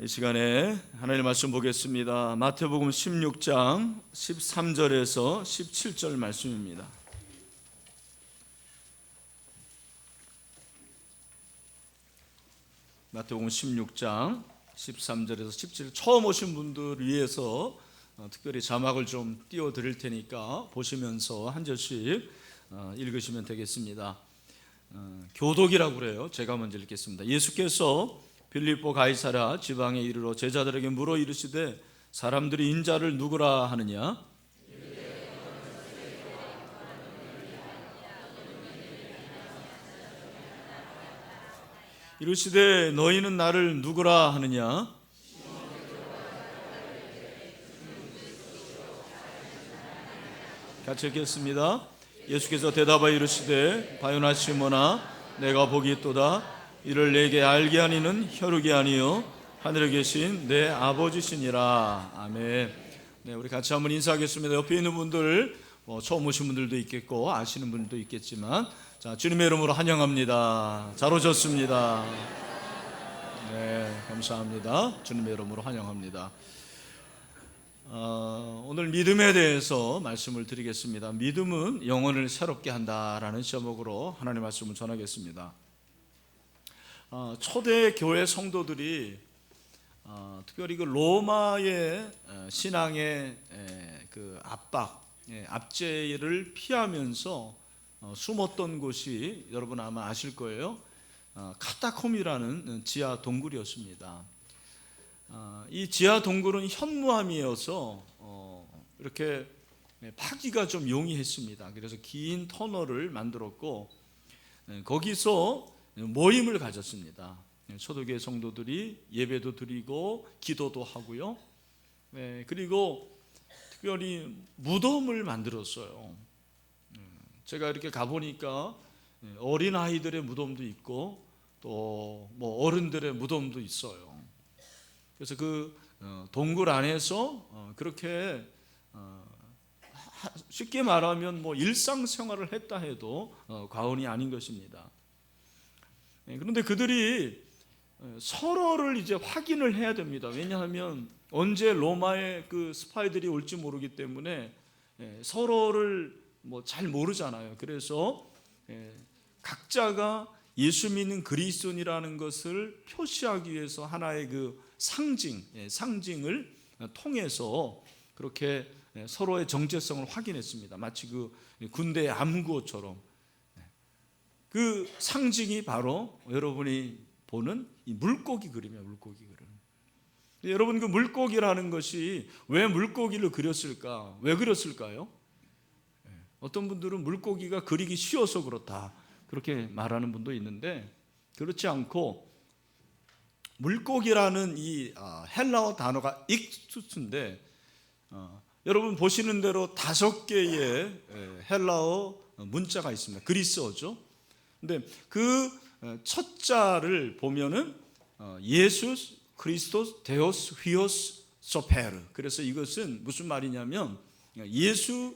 이 시간에 하나님의 말씀 보겠습니다. 마태복음 16장 13절에서 17절 말씀입니다. 마태복음 16장 13절에서 17절, 처음 오신 분들 위해서 특별히 자막을 좀 띄워드릴 테니까 보시면서 한 절씩 읽으시면 되겠습니다. 교독이라고 그래요. 제가 먼저 읽겠습니다. 예수께서 빌립보 가이사랴 지방에 이르러 제자들에게 물어 이르시되 사람들이 인자를 누구라 하느냐? 이르시되 너희는 나를 누구라 하느냐? 같이 읽겠습니다. 예수께서 대답하여 이르시되 바요나 시몬아 내가 복이 있도다. 이를 내게 알게 하니는 혈육이 아니요 하늘에 계신 내 아버지시니라. 아멘. 네, 우리 같이 한번 인사하겠습니다. 옆에 있는 분들 처음 오신 분들도 있겠고 아시는 분들도 있겠지만, 자, 주님의 이름으로 환영합니다. 잘 오셨습니다. 네, 감사합니다. 주님의 이름으로 환영합니다. 오늘 믿음에 대해서 말씀을 드리겠습니다. 믿음은 영혼을 새롭게 한다라는 제목으로 하나님의 말씀을 전하겠습니다. 초대 교회 성도들이 특별히 그 로마의 신앙의 그 압제를 피하면서 숨었던 곳이 여러분 아마 아실 거예요. 카타콤이라는 지하 동굴이었습니다. 이 지하 동굴은 현무암이어서 이렇게 파기가 좀 용이했습니다. 그래서 긴 터널을 만들었고 거기서 모임을 가졌습니다. 초대교회 성도들이 예배도 드리고 기도도 하고요. 그리고 특별히 무덤을 만들었어요. 제가 이렇게 가보니까 어린아이들의 무덤도 있고 또 뭐 어른들의 무덤도 있어요. 그래서 그 동굴 안에서 그렇게 쉽게 말하면 뭐 일상생활을 했다 해도 과언이 아닌 것입니다. 그런데 그들이 서로를 이제 확인을 해야 됩니다. 왜냐하면 언제 로마의 그 스파이들이 올지 모르기 때문에 서로를 뭐 잘 모르잖아요. 그래서 각자가 예수 믿는 그리스도인이라는 것을 표시하기 위해서 하나의 그 상징을 통해서 그렇게 서로의 정체성을 확인했습니다. 마치 그 군대의 암구호처럼. 그 상징이 바로 여러분이 보는 이 물고기 그림이에요. 물고기 그림. 여러분, 그 물고기라는 것이 왜 물고기를 그렸을까? 왜 그렸을까요? 어떤 분들은 물고기가 그리기 쉬워서 그렇다 그렇게 말하는 분도 있는데, 그렇지 않고 물고기라는 이 헬라어 단어가 익투스인데 여러분 보시는 대로 5개의 헬라어 문자가 있습니다. 그리스어죠. 근데 그 첫 자를 보면은 예수스, 크리스토스, 데오스, 휘오스, 소페르. 그래서 이것은 무슨 말이냐면 예수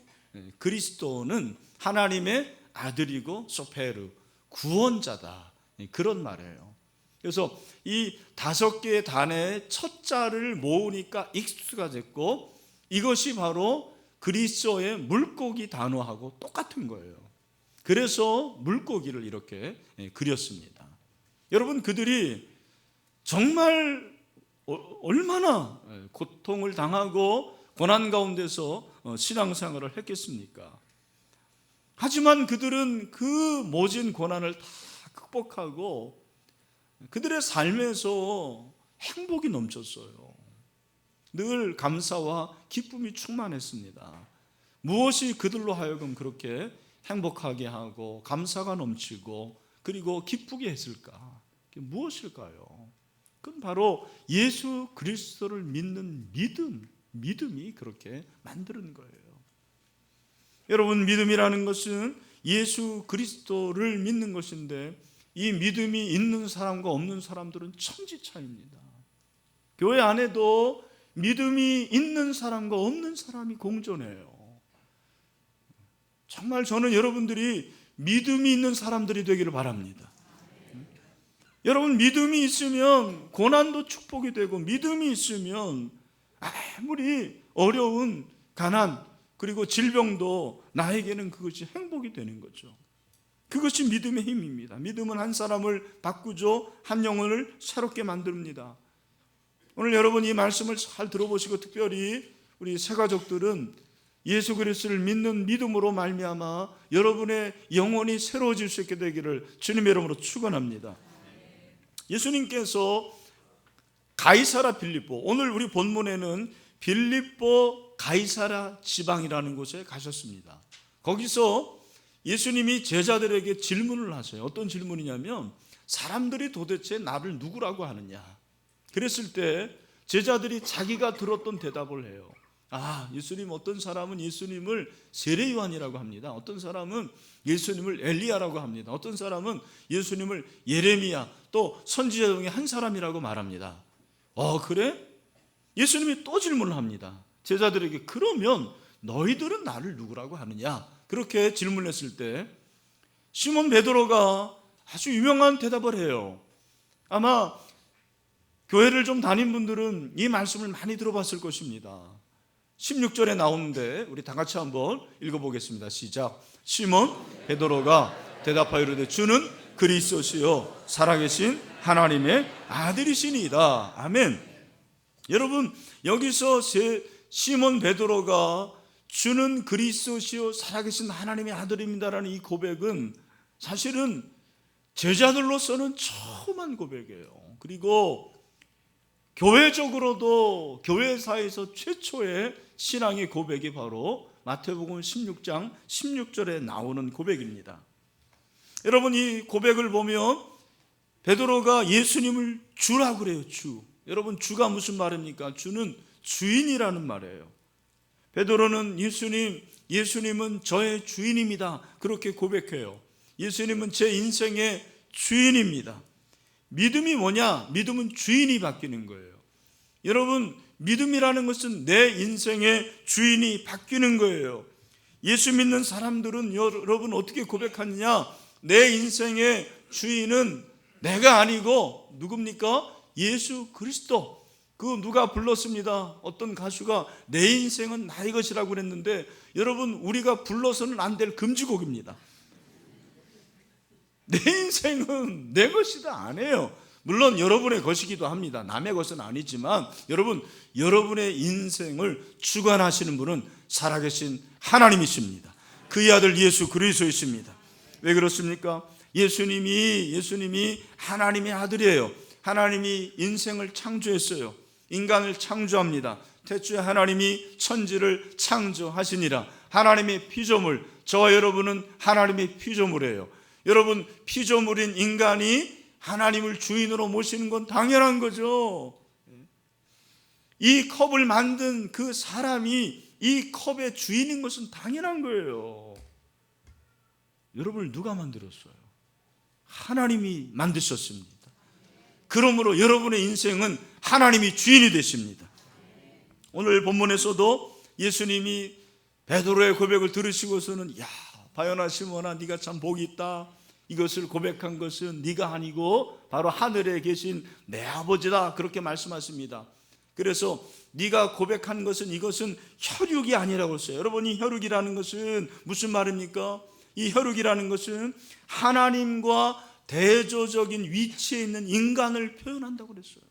그리스도는 하나님의 아들이고 소페르, 구원자다. 그런 말이에요. 그래서 이 5개의 단어의 첫 자를 모으니까 익스가 됐고, 이것이 바로 그리스어의 물고기 단어하고 똑같은 거예요. 그래서 물고기를 이렇게 그렸습니다. 여러분, 그들이 정말 얼마나 고통을 당하고 고난 가운데서 신앙생활을 했겠습니까? 하지만 그들은 그 모진 고난을 다 극복하고 그들의 삶에서 행복이 넘쳤어요. 늘 감사와 기쁨이 충만했습니다. 무엇이 그들로 하여금 그렇게 행복하게 하고 감사가 넘치고 그리고 기쁘게 했을까? 그게 무엇일까요? 그건 바로 예수 그리스도를 믿는 믿음이 그렇게 만드는 거예요. 여러분, 믿음이라는 것은 예수 그리스도를 믿는 것인데 이 믿음이 있는 사람과 없는 사람들은 천지 차이입니다. 교회 안에도 믿음이 있는 사람과 없는 사람이 공존해요. 정말 저는 여러분들이 믿음이 있는 사람들이 되기를 바랍니다. 여러분, 믿음이 있으면 고난도 축복이 되고, 믿음이 있으면 아무리 어려운 가난 그리고 질병도 나에게는 그것이 행복이 되는 거죠. 그것이 믿음의 힘입니다. 믿음은 한 사람을 바꾸죠. 한 영혼을 새롭게 만듭니다. 오늘 여러분 이 말씀을 잘 들어보시고, 특별히 우리 새가족들은 예수 그리스도를 믿는 믿음으로 말미암아 여러분의 영혼이 새로워질 수 있게 되기를 주님의 이름으로 축원합니다. 예수님께서 가이사라 빌립보, 오늘 우리 본문에는 빌립보 가이사라 지방이라는 곳에 가셨습니다. 거기서 예수님이 제자들에게 질문을 하세요. 어떤 질문이냐면, 사람들이 도대체 나를 누구라고 하느냐. 그랬을 때 제자들이 자기가 들었던 대답을 해요. 예수님, 어떤 사람은 예수님을 세례 요한이라고 합니다. 어떤 사람은 예수님을 엘리야라고 합니다. 어떤 사람은 예수님을 예레미야, 또 선지자 중에 한 사람이라고 말합니다. 그래? 예수님이 또 질문을 합니다. 제자들에게, 그러면 너희들은 나를 누구라고 하느냐? 그렇게 질문했을 때 시몬 베드로가 아주 유명한 대답을 해요. 아마 교회를 좀 다닌 분들은 이 말씀을 많이 들어봤을 것입니다. 16절에 나오는데 우리 다 같이 한번 읽어보겠습니다. 시작. 시몬 베드로가 대답하여 이르되 주는 그리스도시요 살아계신 하나님의 아들이시니이다. 아멘. 여러분, 여기서 시몬 베드로가 주는 그리스도시요 살아계신 하나님의 아들입니다라는 이 고백은 사실은 제자들로서는 처음 한 고백이에요. 그리고 교회적으로도 교회사에서 최초의 신앙의 고백이 바로 마태복음 16장 16절에 나오는 고백입니다. 여러분, 이 고백을 보면 베드로가 예수님을 주라고 그래요. 주. 여러분, 주가 무슨 말입니까? 주는 주인이라는 말이에요. 베드로는 예수님은 저의 주인입니다. 그렇게 고백해요. 예수님은 제 인생의 주인입니다. 믿음이 뭐냐? 믿음은 주인이 바뀌는 거예요. 여러분, 믿음이라는 것은 내 인생의 주인이 바뀌는 거예요. 예수 믿는 사람들은 여러분 어떻게 고백하느냐? 내 인생의 주인은 내가 아니고 누굽니까? 예수 그리스도. 그 누가 불렀습니다. 어떤 가수가 내 인생은 나의 것이라고 그랬는데, 여러분, 우리가 불러서는 안 될 금지곡입니다. 내 인생은 내 것이다 안 해요. 물론 여러분의 것이기도 합니다. 남의 것은 아니지만 여러분, 여러분의 인생을 주관하시는 분은 살아계신 하나님이십니다. 그의 아들 예수 그리스도이십니다. 왜 그렇습니까? 예수님이 하나님의 아들이에요. 하나님이 인생을 창조했어요. 인간을 창조합니다. 태초에 하나님이 천지를 창조하시니라. 하나님의 피조물, 저와 여러분은 하나님의 피조물이에요. 여러분, 피조물인 인간이 하나님을 주인으로 모시는 건 당연한 거죠. 이 컵을 만든 그 사람이 이 컵의 주인인 것은 당연한 거예요. 여러분을 누가 만들었어요? 하나님이 만드셨습니다. 그러므로 여러분의 인생은 하나님이 주인이 되십니다. 오늘 본문에서도 예수님이 베드로의 고백을 들으시고서는, 야, 바요나 시몬아, 네가 참 복이 있다. 이것을 고백한 것은 네가 아니고 바로 하늘에 계신 내 아버지다. 그렇게 말씀하십니다. 그래서 네가 고백한 것은, 이것은 혈육이 아니라고 했어요. 여러분, 이 혈육이라는 것은 무슨 말입니까? 이 혈육이라는 것은 하나님과 대조적인 위치에 있는 인간을 표현한다고 그랬어요.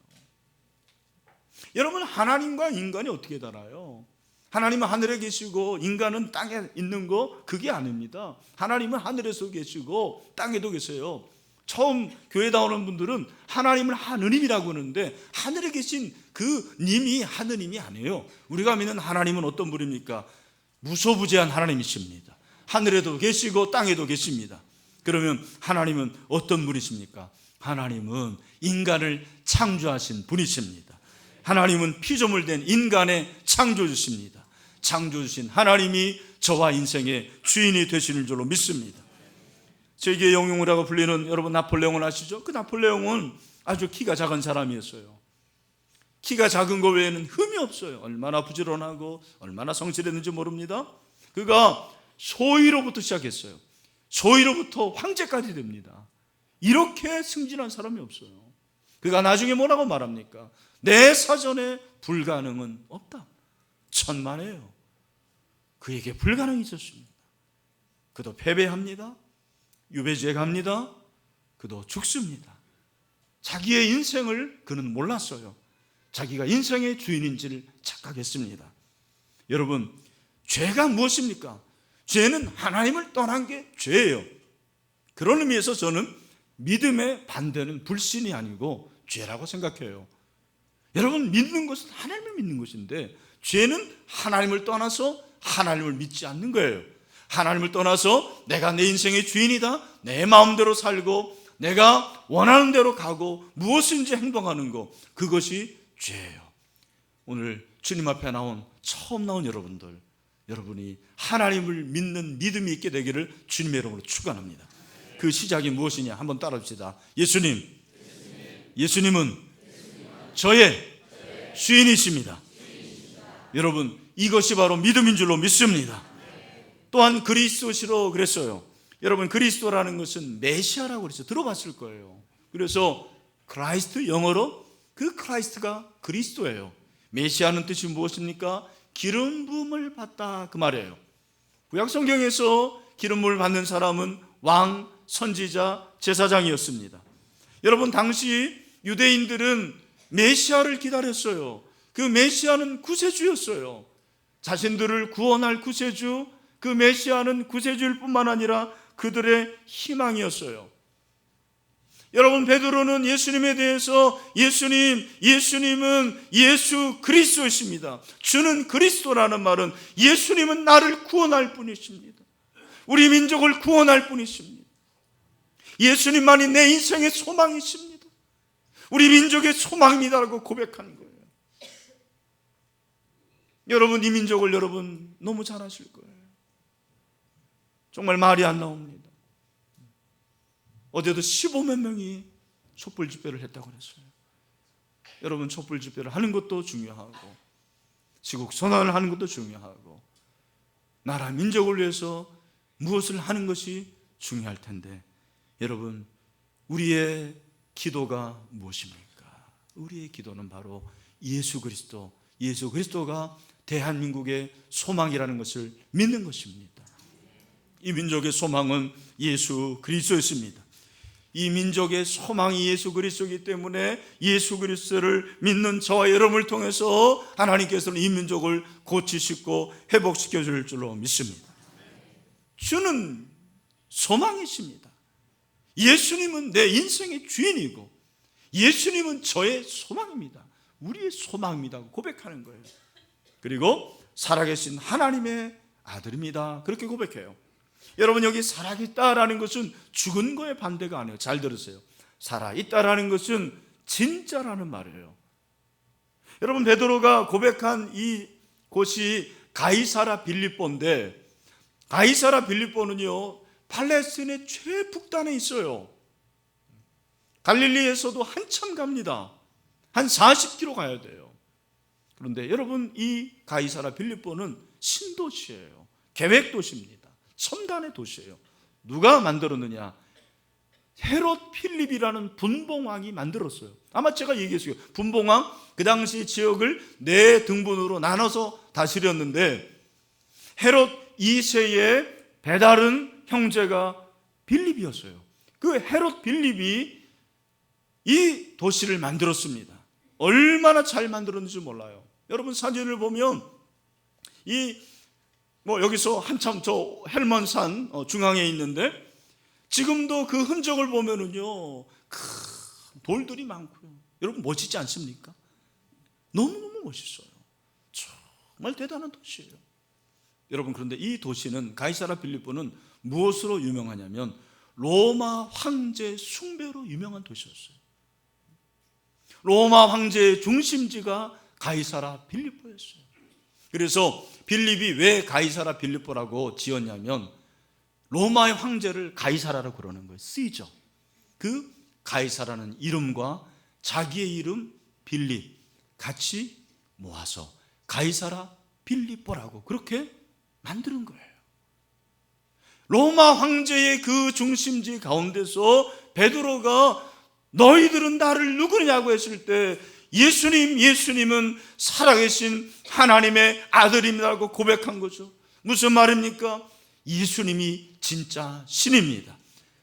여러분, 하나님과 인간이 어떻게 달라요? 하나님은 하늘에 계시고 인간은 땅에 있는 거, 그게 아닙니다. 하나님은 하늘에서 계시고 땅에도 계세요. 처음 교회 나오는 분들은 하나님을 하느님이라고 하는데, 하늘에 계신 그 님이 하느님이 아니에요. 우리가 믿는 하나님은 어떤 분입니까? 무소부재한 하나님이십니다. 하늘에도 계시고 땅에도 계십니다. 그러면 하나님은 어떤 분이십니까? 하나님은 인간을 창조하신 분이십니다. 하나님은 피조물 된 인간의 창조주십니다. 창조주신 하나님이 저와 인생의 주인이 되시는 줄로 믿습니다. 세계의 영웅이라고 불리는 여러분 나폴레옹을 아시죠? 그 나폴레옹은 아주 키가 작은 사람이었어요. 키가 작은 거 외에는 흠이 없어요. 얼마나 부지런하고 얼마나 성실했는지 모릅니다. 그가 소위로부터 시작했어요. 소위로부터 황제까지 됩니다. 이렇게 승진한 사람이 없어요. 그가 나중에 뭐라고 말합니까? 내 사전에 불가능은 없다. 천만에요. 그에게 불가능이 있었습니다. 그도 패배합니다. 유배지에 갑니다. 그도 죽습니다. 자기의 인생을 그는 몰랐어요. 자기가 인생의 주인인지를 착각했습니다. 여러분, 죄가 무엇입니까? 죄는 하나님을 떠난 게 죄예요. 그런 의미에서 저는 믿음의 반대는 불신이 아니고 죄라고 생각해요. 여러분, 믿는 것은 하나님을 믿는 것인데 죄는 하나님을 떠나서 하나님을 믿지 않는 거예요. 하나님을 떠나서 내가 내 인생의 주인이다, 내 마음대로 살고 내가 원하는 대로 가고 무엇인지 행동하는 것, 그것이 죄예요. 오늘 주님 앞에 처음 나온 여러분이 하나님을 믿는 믿음이 있게 되기를 주님의 이름으로 축원합니다. 그 시작이 무엇이냐? 한번 따라합시다. 예수님은 저의 주인이십니다. 여러분, 이것이 바로 믿음인 줄로 믿습니다. 또한 그리스도시로 그랬어요. 여러분, 그리스도라는 것은 메시아라고 그랬어요. 들어봤을 거예요. 그래서 크라이스트, 영어로 그 크라이스트가 그리스도예요. 메시아는 뜻이 무엇입니까? 기름 부음을 받다, 그 말이에요. 구약 성경에서 기름 부음을 받는 사람은 왕, 선지자, 제사장이었습니다. 여러분, 당시 유대인들은 메시아를 기다렸어요. 그 메시아는 구세주였어요. 자신들을 구원할 구세주, 그 메시아는 구세주일 뿐만 아니라 그들의 희망이었어요. 여러분, 베드로는 예수님에 대해서 예수님은 예수 그리스도이십니다. 주는 그리스도라는 말은 예수님은 나를 구원할 분이십니다. 우리 민족을 구원할 분이십니다. 예수님만이 내 인생의 소망이십니다. 우리 민족의 소망입니다라고 고백하는 거예요. 여러분, 이 민족을 여러분 너무 잘 아실 거예요. 정말 말이 안 나옵니다. 어제도 15만 명이 촛불 집회를 했다고 그랬어요. 여러분, 촛불 집회를 하는 것도 중요하고 지국 선언을 하는 것도 중요하고 나라 민족을 위해서 무엇을 하는 것이 중요할 텐데, 여러분, 우리의 기도가 무엇입니까? 우리의 기도는 바로 예수 그리스도가 대한민국의 소망이라는 것을 믿는 것입니다. 이 민족의 소망은 예수 그리스도였습니다. 이 민족의 소망이 예수 그리스도이기 때문에 예수 그리스도를 믿는 저와 여러분을 통해서 하나님께서는 이 민족을 고치시고 회복시켜 줄 줄로 믿습니다. 주는 소망이십니다. 예수님은 내 인생의 주인이고 예수님은 저의 소망입니다. 우리의 소망입니다 고백하는 거예요. 그리고 살아계신 하나님의 아들입니다, 그렇게 고백해요. 여러분, 여기 살아있다라는 것은 죽은 거의 반대가 아니에요. 잘 들으세요. 살아있다라는 것은 진짜라는 말이에요. 여러분, 베드로가 고백한 이 곳이 가이사라 빌립보인데, 가이사라 빌립보는요 팔레스틴의 최북단에 있어요. 갈릴리에서도 한참 갑니다. 한 40km 가야 돼요. 그런데 여러분, 이 가이사라 빌립보는 신도시예요. 계획도시입니다. 첨단의 도시예요. 누가 만들었느냐? 헤롯 필립이라는 분봉왕이 만들었어요. 아마 제가 얘기했어요. 분봉왕, 그 당시 지역을 4등분으로 나눠서 다스렸는데 헤롯 2세의 배다른 형제가 빌립이었어요. 그 헤롯 빌립이 이 도시를 만들었습니다. 얼마나 잘 만들었는지 몰라요. 여러분, 사진을 보면 여기서 한참 저 헬몬산 중앙에 있는데 지금도 그 흔적을 보면은요 큰 돌들이 많고요. 여러분, 멋지지 않습니까? 너무너무 멋있어요. 정말 대단한 도시예요. 여러분, 그런데 이 도시는, 가이사라 빌립보는 무엇으로 유명하냐면 로마 황제 숭배로 유명한 도시였어요. 로마 황제의 중심지가 가이사라 빌립보였어요. 그래서 빌립이 왜 가이사라 빌립보라고 지었냐면 로마의 황제를 가이사라라고 그러는 거예요. 시저. 그 가이사라는 이름과 자기의 이름 빌립 같이 모아서 가이사라 빌립보라고 그렇게 만드는 거예요. 로마 황제의 그 중심지 가운데서 베드로가 너희들은 나를 누구냐고 했을 때 예수님은 살아계신 하나님의 아들입니다라고 고백한 거죠. 무슨 말입니까? 예수님이 진짜 신입니다.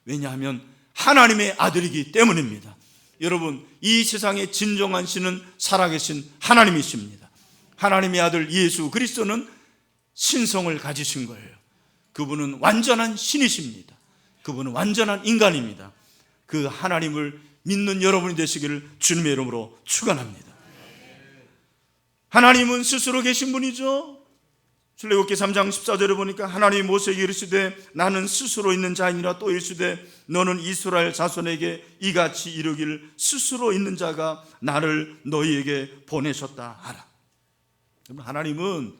왜냐하면 하나님의 아들이기 때문입니다. 여러분, 이 세상의 진정한 신은 살아계신 하나님이십니다. 하나님의 아들 예수 그리스도는 신성을 가지신 거예요. 그분은 완전한 신이십니다. 그분은 완전한 인간입니다. 그 하나님을 믿는 여러분이 되시기를 주님의 이름으로 축원합니다. 하나님은 스스로 계신 분이죠. 출애굽기 3장 14절에 보니까 하나님이 모세에게 이르시되 나는 스스로 있는 자이니라. 또 이르시되 너는 이스라엘 자손에게 이같이 이르기를 스스로 있는 자가 나를 너희에게 보내셨다 하라. 하나님은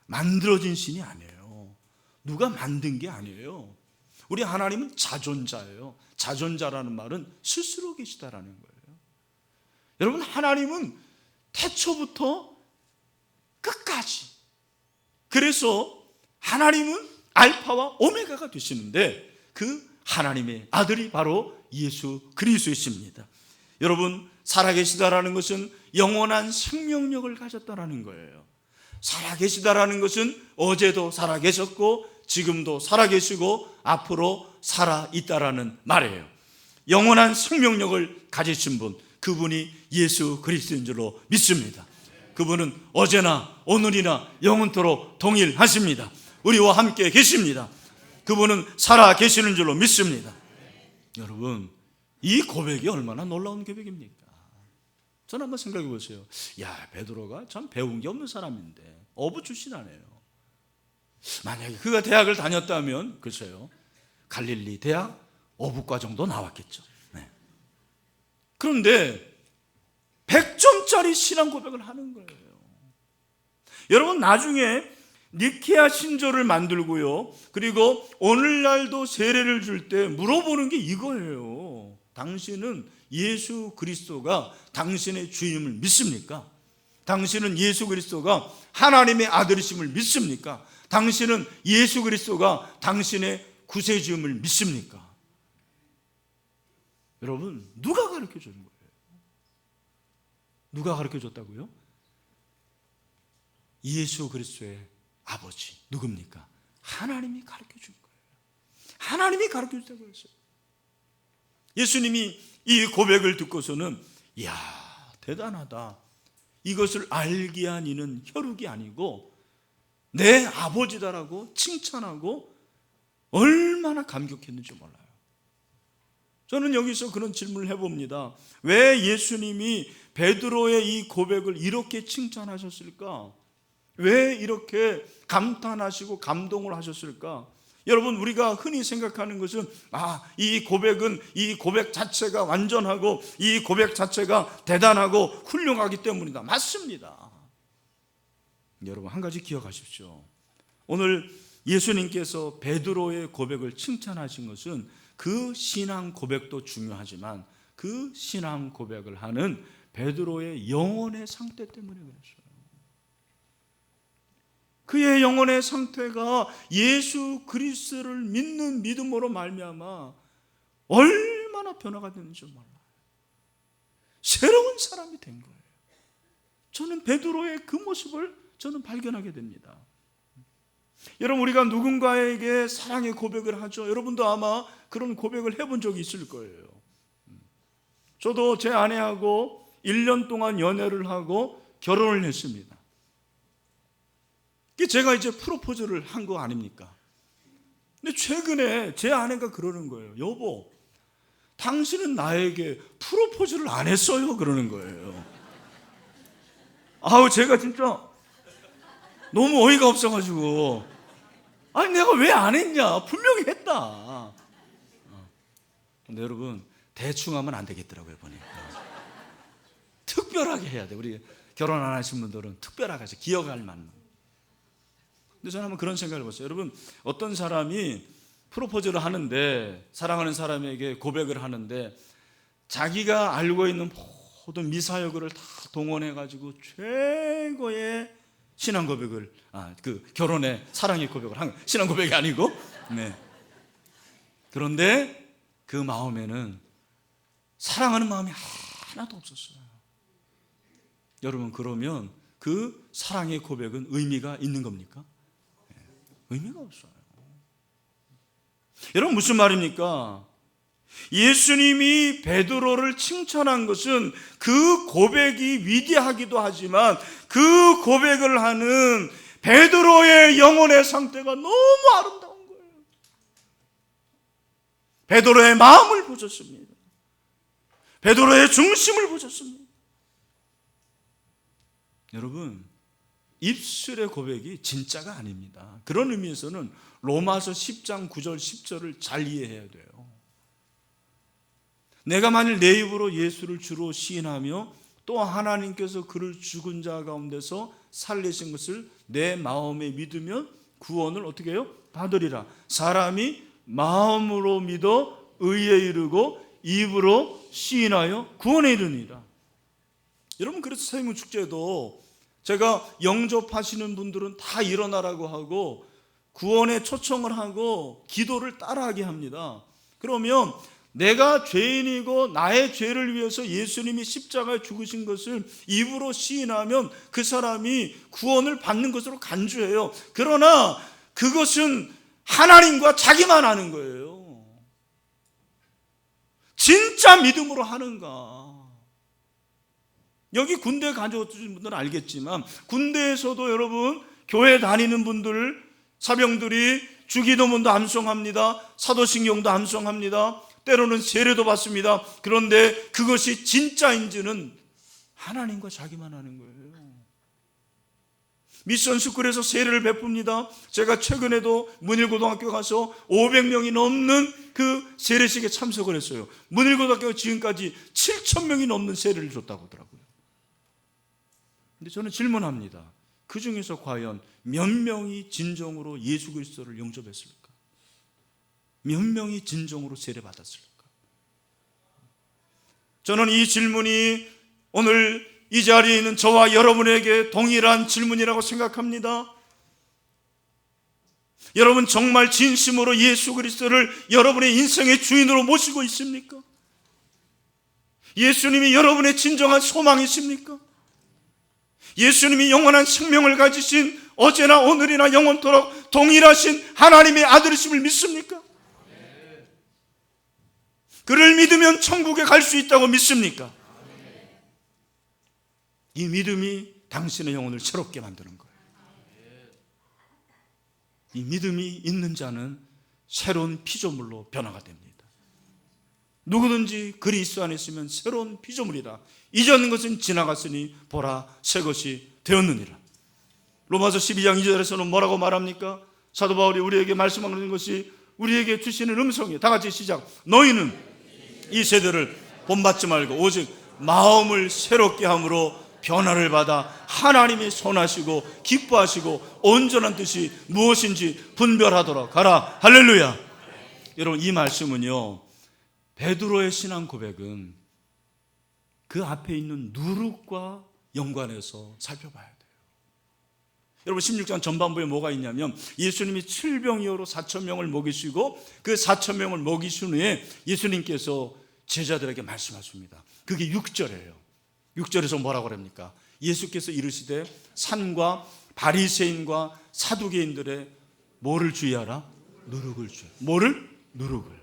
만들어진 신이 아니에요. 누가 만든 게 아니에요. 우리 하나님은 자존자예요. 자존자라는 말은 스스로 계시다라는 거예요. 여러분, 하나님은 태초부터 끝까지, 그래서 하나님은 알파와 오메가가 되시는데 그 하나님의 아들이 바로 예수 그리스도이십니다. 여러분, 살아계시다라는 것은 영원한 생명력을 가졌다라는 거예요. 살아계시다라는 것은 어제도 살아계셨고 지금도 살아계시고 앞으로 살아있다라는 말이에요. 영원한 생명력을 가지신 분, 그분이 예수 그리스도인 줄로 믿습니다. 그분은 어제나 오늘이나 영원토록 동일하십니다. 우리와 함께 계십니다. 그분은 살아계시는 줄로 믿습니다. 여러분, 이 고백이 얼마나 놀라운 고백입니까? 저는 한번 생각해 보세요. 야, 베드로가 참 배운 게 없는 사람인데 어부 출신 아니에요. 만약에 그가 대학을 다녔다면 글쎄요, 갈릴리 대학 어부과정도 나왔겠죠. 네. 그런데 100점짜리 신앙 고백을 하는 거예요. 여러분, 나중에 니케아 신조를 만들고요, 그리고 오늘날도 세례를 줄 때 물어보는 게 이거예요. 당신은 예수 그리스도가 당신의 주임을 믿습니까? 당신은 예수 그리스도가 하나님의 아들이심을 믿습니까? 당신은 예수 그리스도가 당신의 구세주임을 믿습니까? 여러분, 누가 가르쳐 주는 거예요? 누가 가르쳐 줬다고요? 예수 그리스도의 아버지 누굽니까? 하나님이 가르쳐 준 거예요. 하나님이 가르쳐 줬다고 했어요. 예수님이 이 고백을 듣고서는 이야, 대단하다. 이것을 알게 한 이는 혈육이 아니고 내 아버지다라고 칭찬하고 얼마나 감격했는지 몰라요. 저는 여기서 그런 질문을 해봅니다. 왜 예수님이 베드로의 이 고백을 이렇게 칭찬하셨을까? 왜 이렇게 감탄하시고 감동을 하셨을까? 여러분, 우리가 흔히 생각하는 것은 이 고백은 이 고백 자체가 완전하고 이 고백 자체가 대단하고 훌륭하기 때문이다. 맞습니다. 여러분, 한 가지 기억하십시오. 오늘 예수님께서 베드로의 고백을 칭찬하신 것은 그 신앙 고백도 중요하지만 그 신앙 고백을 하는 베드로의 영혼의 상태 때문에 그랬어요. 그의 영혼의 상태가 예수 그리스도를 믿는 믿음으로 말미암아 얼마나 변화가 되는지 몰라요. 새로운 사람이 된 거예요. 저는 베드로의 그 모습을 저는 발견하게 됩니다. 여러분, 우리가 누군가에게 사랑의 고백을 하죠. 여러분도 아마 그런 고백을 해본 적이 있을 거예요. 저도 제 아내하고 1년 동안 연애를 하고 결혼을 했습니다. 제가 이제 프로포즈를 한 거 아닙니까? 근데 최근에 제 아내가 그러는 거예요. 여보, 당신은 나에게 프로포즈를 안 했어요? 그러는 거예요. 제가 진짜 너무 어이가 없어가지고, 아니 내가 왜 안 했냐? 분명히 했다. 근데 여러분, 대충 하면 안 되겠더라고요, 보니까. 특별하게 해야 돼. 우리 결혼 안 하신 분들은 특별하게 해서 기억할 만한. 근데 저는 한번 그런 생각을 해봤어요. 여러분, 어떤 사람이 프로포즈를 하는데, 사랑하는 사람에게 고백을 하는데 자기가 알고 있는 모든 미사여구를 다 동원해가지고 최고의 신앙 고백을, 그 결혼의 사랑의 고백을 한, 신앙 고백이 아니고, 네. 그런데 그 마음에는 사랑하는 마음이 하나도 없었어요. 여러분, 그러면 그 사랑의 고백은 의미가 있는 겁니까? 의미가 없어요. 여러분, 무슨 말입니까? 예수님이 베드로를 칭찬한 것은 그 고백이 위대하기도 하지만 그 고백을 하는 베드로의 영혼의 상태가 너무 아름다운 거예요. 베드로의 마음을 보셨습니다. 베드로의 중심을 보셨습니다. 여러분, 입술의 고백이 진짜가 아닙니다. 그런 의미에서는 로마서 10장 9절 10절을 잘 이해해야 돼요. 내가 만일 내 입으로 예수를 주로 시인하며 또 하나님께서 그를 죽은 자 가운데서 살리신 것을 내 마음에 믿으면 구원을 어떻게 해요? 받으리라. 사람이 마음으로 믿어 의에 이르고 입으로 시인하여 구원에 이르니라. 여러분, 그래서 세무 축제도 제가 영접하시는 분들은 다 일어나라고 하고 구원에 초청을 하고 기도를 따라하게 합니다. 그러면 내가 죄인이고 나의 죄를 위해서 예수님이 십자가에 죽으신 것을 입으로 시인하면 그 사람이 구원을 받는 것으로 간주해요. 그러나 그것은 하나님과 자기만 아는 거예요. 진짜 믿음으로 하는가? 여기 군대 가져오신 분들은 알겠지만 군대에서도 여러분, 교회 다니는 분들, 사병들이 주기도문도 암송합니다. 사도신경도 암송합니다. 때로는 세례도 받습니다. 그런데 그것이 진짜인지는 하나님과 자기만 아는 거예요. 미션 스쿨에서 세례를 베풉니다. 제가 최근에도 문일고등학교 가서 500명이 넘는 그 세례식에 참석을 했어요. 문일고등학교가 지금까지 7,000명이 넘는 세례를 줬다고 하더라고요. 근데 저는 질문합니다. 그 중에서 과연 몇 명이 진정으로 예수 그리스도를 영접했을까? 몇 명이 진정으로 세례받았을까? 저는 이 질문이 오늘 이 자리에 있는 저와 여러분에게 동일한 질문이라고 생각합니다. 여러분, 정말 진심으로 예수 그리스도를 여러분의 인생의 주인으로 모시고 있습니까? 예수님이 여러분의 진정한 소망이십니까? 예수님이 영원한 생명을 가지신 어제나 오늘이나 영원토록 동일하신 하나님의 아들이심을 믿습니까? 그를 믿으면 천국에 갈 수 있다고 믿습니까? 이 믿음이 당신의 영혼을 새롭게 만드는 거예요. 이 믿음이 있는 자는 새로운 피조물로 변화가 됩니다. 누구든지 그리스도 안에 있으면 새로운 피조물이라. 이전 것은 지나갔으니 보라, 새 것이 되었느니라. 로마서 12장 2절에서는 뭐라고 말합니까? 사도 바울이 우리에게 말씀하는 것이 우리에게 주시는 음성이에요. 다 같이 시작. 너희는 이 세대를 본받지 말고 오직 마음을 새롭게 함으로 변화를 받아 하나님이 선하시고 기뻐하시고 온전한 뜻이 무엇인지 분별하도록 하라. 할렐루야. 여러분, 이 말씀은요, 베드로의 신앙 고백은 그 앞에 있는 누룩과 연관해서 살펴봐야 돼요. 여러분, 16장 전반부에 뭐가 있냐면 예수님이 칠병이어로 4,000명을 먹이시고 그 4,000명을 먹이신 후에 예수님께서 제자들에게 말씀하십니다. 그게 6절이에요. 6절에서 뭐라고 합니까? 예수께서 이르시되 산과 바리새인과 사두개인들의 뭐를 주의하라? 누룩을 주의. 뭐를? 누룩을.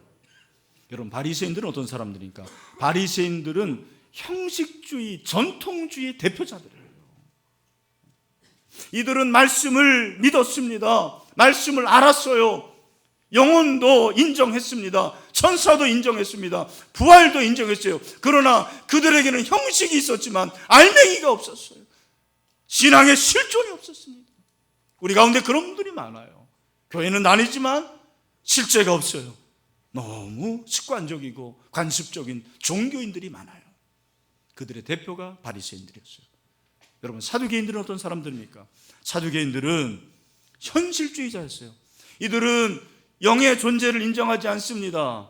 여러분, 바리새인들은 어떤 사람들입니까? 바리새인들은 형식주의, 전통주의 대표자들이에요. 이들은 말씀을 믿었습니다. 말씀을 알았어요. 영혼도 인정했습니다. 천사도 인정했습니다. 부활도 인정했어요. 그러나 그들에게는 형식이 있었지만 알맹이가 없었어요. 신앙의 실존이 없었습니다. 우리 가운데 그런 분들이 많아요. 교회는 다니지만 실제가 없어요. 너무 습관적이고 관습적인 종교인들이 많아요. 그들의 대표가 바리새인들이었어요. 여러분, 사두개인들은 어떤 사람들입니까? 사두개인들은 현실주의자였어요. 이들은 영의 존재를 인정하지 않습니다.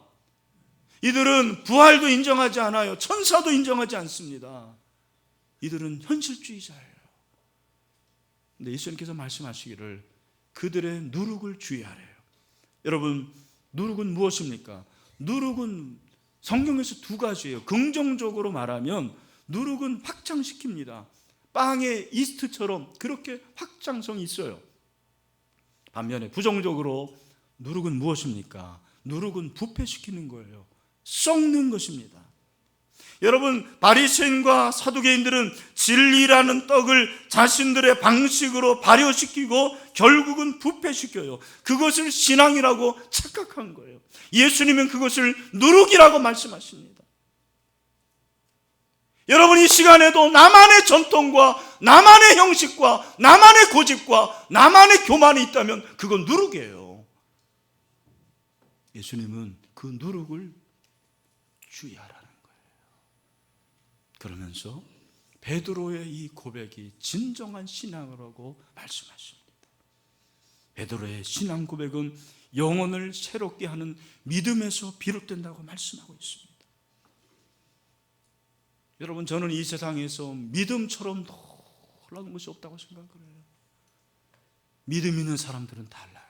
이들은 부활도 인정하지 않아요. 천사도 인정하지 않습니다. 이들은 현실주의자예요. 근데 예수님께서 말씀하시기를 그들의 누룩을 주의하래요. 여러분, 누룩은 무엇입니까? 누룩은 성경에서 두 가지예요. 긍정적으로 말하면 누룩은 확장시킵니다. 빵의 이스트처럼 그렇게 확장성이 있어요. 반면에 부정적으로 누룩은 무엇입니까? 누룩은 부패시키는 거예요. 썩는 것입니다. 여러분, 바리새인과 사두개인들은 진리라는 떡을 자신들의 방식으로 발효시키고 결국은 부패시켜요. 그것을 신앙이라고 착각한 거예요. 예수님은 그것을 누룩이라고 말씀하십니다. 여러분, 이 시간에도 나만의 전통과 나만의 형식과 나만의 고집과 나만의 교만이 있다면 그건 누룩이에요. 예수님은 그 누룩을 주의하라는 거예요. 그러면서 베드로의 이 고백이 진정한 신앙이라고 말씀하십니다. 베드로의 신앙 고백은 영혼을 새롭게 하는 믿음에서 비롯된다고 말씀하고 있습니다. 여러분, 저는 이 세상에서 믿음처럼 놀라운 것이 없다고 생각을 해요. 믿음 있는 사람들은 달라요.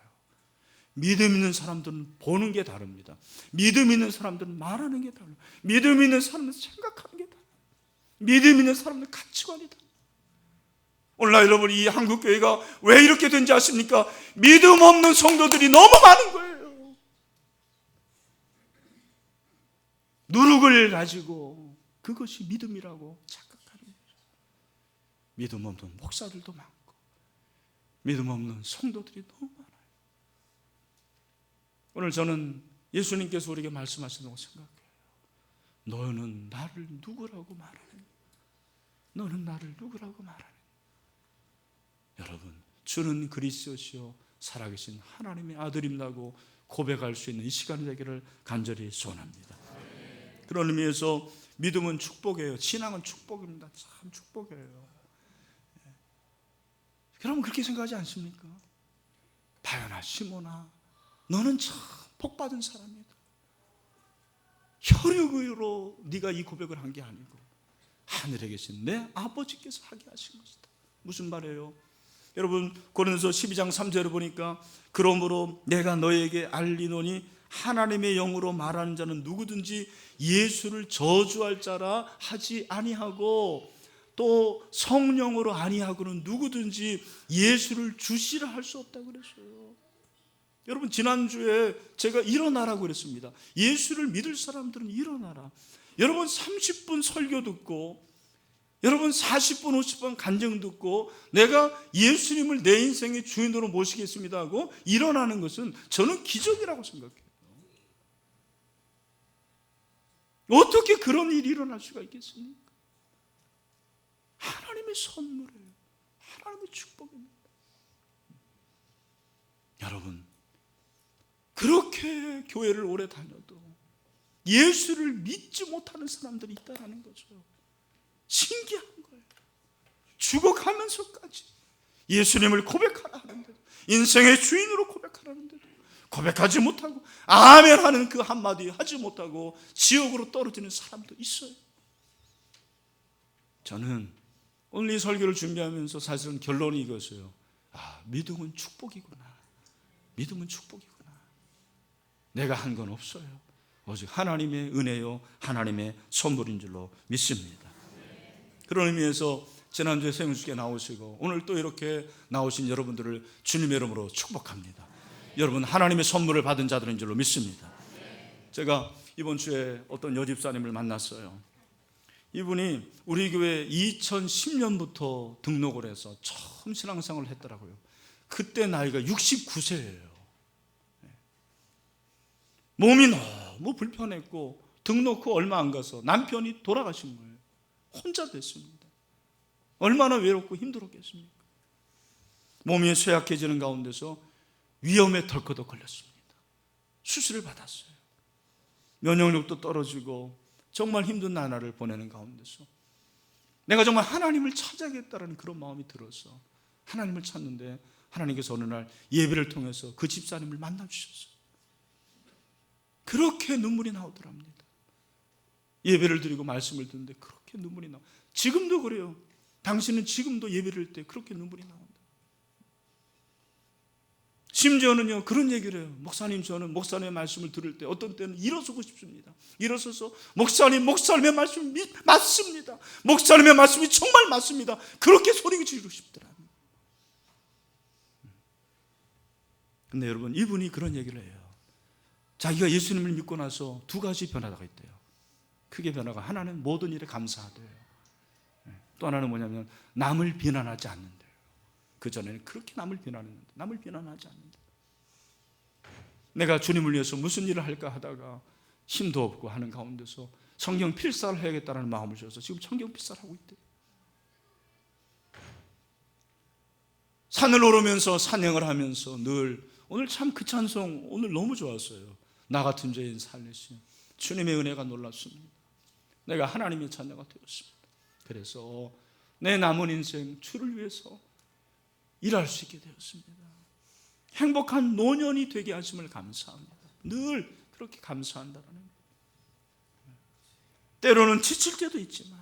믿음 있는 사람들은 보는 게 다릅니다. 믿음 있는 사람들은 말하는 게 달라요. 믿음 있는 사람들은 생각하는 게 달라요. 믿음 있는 사람들은 가치관이 달라요. 오늘날 여러분, 이 한국교회가 왜 이렇게 된지 아십니까? 믿음 없는 성도들이 너무 많은 거예요. 누룩을 가지고 그것이 믿음이라고 착각하는 거죠. 믿음 없는 목사들도 많고 믿음 없는 성도들이 너무 많아요. 오늘 저는 예수님께서 우리에게 말씀하신다고 생각해요. 너는 나를 누구라고 말하느냐? 너는 나를 누구라고 말하느냐? 여러분, 주는 그리스도시요 살아계신 하나님의 아들입니다고 고백할 수 있는 이 시간이 되기를 간절히 소원합니다. 그런 의미에서 믿음은 축복이에요. 신앙은 축복입니다. 참 축복이에요. 여러분, 그렇게 생각하지 않습니까? 바요나 시모나, 너는 참 복받은 사람이다. 혈육으로 네가 이 고백을 한 게 아니고 하늘에 계신 내 아버지께서 하게 하신 것이다. 무슨 말이에요? 여러분, 고린도서 12장 3절을 보니까 그러므로 내가 너에게 알리노니 하나님의 영으로 말하는 자는 누구든지 예수를 저주할 자라 하지 아니하고 또 성령으로 아니하고는 누구든지 예수를 주시라 할 수 없다고 그랬어요. 여러분, 지난주에 제가 일어나라고 그랬습니다. 예수를 믿을 사람들은 일어나라. 여러분, 30분 설교 듣고 여러분 40분 50분 간증 듣고 내가 예수님을 내 인생의 주인으로 모시겠습니다 하고 일어나는 것은 저는 기적이라고 생각해요. 어떻게 그런 일이 일어날 수가 있겠습니까? 하나님의 선물이에요. 하나님의 축복입니다. 여러분, 그렇게 교회를 오래 다녀도 예수를 믿지 못하는 사람들이 있다는 거죠. 신기한 거예요. 죽어가면서까지 예수님을 고백하라 하는데도, 인생의 주인으로 고백하라는데도 고백하지 못하고 아멘 하는 그 한마디 하지 못하고 지옥으로 떨어지는 사람도 있어요. 저는 오늘 이 설교를 준비하면서 사실은 결론이 이것이에요. 믿음은 축복이구나. 믿음은 축복이구나. 내가 한 건 없어요. 오직 하나님의 은혜요 하나님의 선물인 줄로 믿습니다. 그런 의미에서 지난주에 생수께 나오시고 오늘 또 이렇게 나오신 여러분들을 주님의 이름으로 축복합니다. 여러분, 하나님의 선물을 받은 자들인 줄로 믿습니다. 제가 이번 주에 어떤 여집사님을 만났어요. 이분이 우리 교회 2010년부터 등록을 해서 처음 신앙생활을 했더라고요. 그때 나이가 69세예요. 몸이 너무 불편했고 등록 후 얼마 안 가서 남편이 돌아가신 거예요. 혼자 됐습니다. 얼마나 외롭고 힘들었겠습니까? 몸이 쇠약해지는 가운데서 위험에 덜커덕 걸렸습니다. 수술을 받았어요. 면역력도 떨어지고 정말 힘든 나날을 보내는 가운데서 내가 정말 하나님을 찾아야겠다는 그런 마음이 들어서 하나님을 찾는데 하나님께서 어느 날 예배를 통해서 그 집사님을 만나주셨어요. 그렇게 눈물이 나오더랍니다. 예배를 드리고 말씀을 듣는데 그렇게 눈물이 나와. 지금도 그래요. 당신은 지금도 예배를 할 때 그렇게 눈물이 나온다. 심지어는요 그런 얘기를 해요. 목사님, 저는 목사님의 말씀을 들을 때 어떤 때는 일어서고 싶습니다. 일어서서 목사님의 말씀이 맞습니다. 목사님의 말씀이 정말 맞습니다. 그렇게 소리 지르고 싶더라. 근데 여러분, 이분이 그런 얘기를 해요. 자기가 예수님을 믿고 나서 두 가지 변화가 있대요. 크게 변화가, 하나는 모든 일에 감사하대요. 또 하나는 뭐냐면 남을 비난하지 않는데요. 그전에는 그렇게 남을 비난했는데 남을 비난하지 않는다. 내가 주님을 위해서 무슨 일을 할까 하다가 힘도 없고 하는 가운데서 성경 필사를 해야겠다는 마음을 줘서 지금 성경 필사를 하고 있대요. 산을 오르면서 산행을 하면서 늘, 오늘 참 그 찬송 오늘 너무 좋았어요. 나 같은 죄인 살리심, 주님의 은혜가 놀랍습니다. 내가 하나님의 자녀가 되었습니다. 그래서 내 남은 인생 주를 위해서 일할 수 있게 되었습니다. 행복한 노년이 되게 하심을 감사합니다. 늘 그렇게 감사한다는 거예요. 때로는 지칠 때도 있지만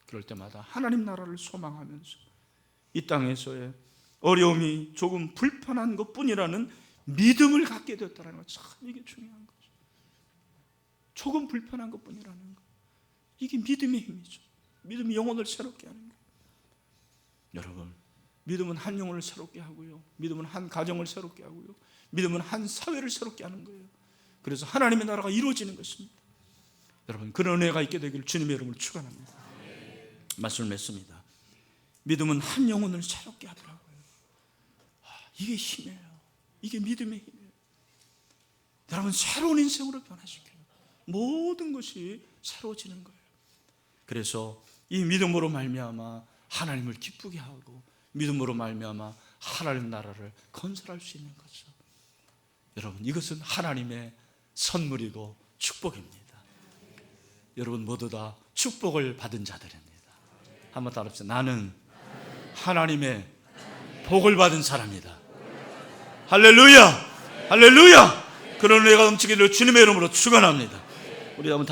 그럴 때마다 하나님 나라를 소망하면서 이 땅에서의 어려움이 조금 불편한 것뿐이라는 믿음을 갖게 되었다는 것, 참 이게 중요한 거죠. 조금 불편한 것뿐이라는 것, 이게 믿음의 힘이죠. 믿음이 영혼을 새롭게 하는 거예요. 여러분, 믿음은 한 영혼을 새롭게 하고요, 믿음은 한 가정을 새롭게 하고요, 믿음은 한 사회를 새롭게 하는 거예요. 그래서 하나님의 나라가 이루어지는 것입니다. 여러분, 그런 은혜가 있게 되기를 주님의 이름으로 축원합니다. 말씀을 맺습니다. 믿음은 한 영혼을 새롭게 하더라고요. 이게 힘이에요. 이게 믿음의 힘이에요. 여러분, 새로운 인생으로 변화시켜요. 모든 것이 새로워지는 거예요. 그래서 이 믿음으로 말미암아 하나님을 기쁘게 하고 믿음으로 말미암아 하나님 나라를 건설할 수 있는 거죠. 여러분, 이것은 하나님의 선물이고 축복입니다. 여러분 모두 다 축복을 받은 자들입니다. 한번 따라합시다. 나는 하나님의 복을 받은 사람이다. 할렐루야, 할렐루야. 그런 은혜가 넘치기를 주님의 이름으로 축원합니다. 우리 한번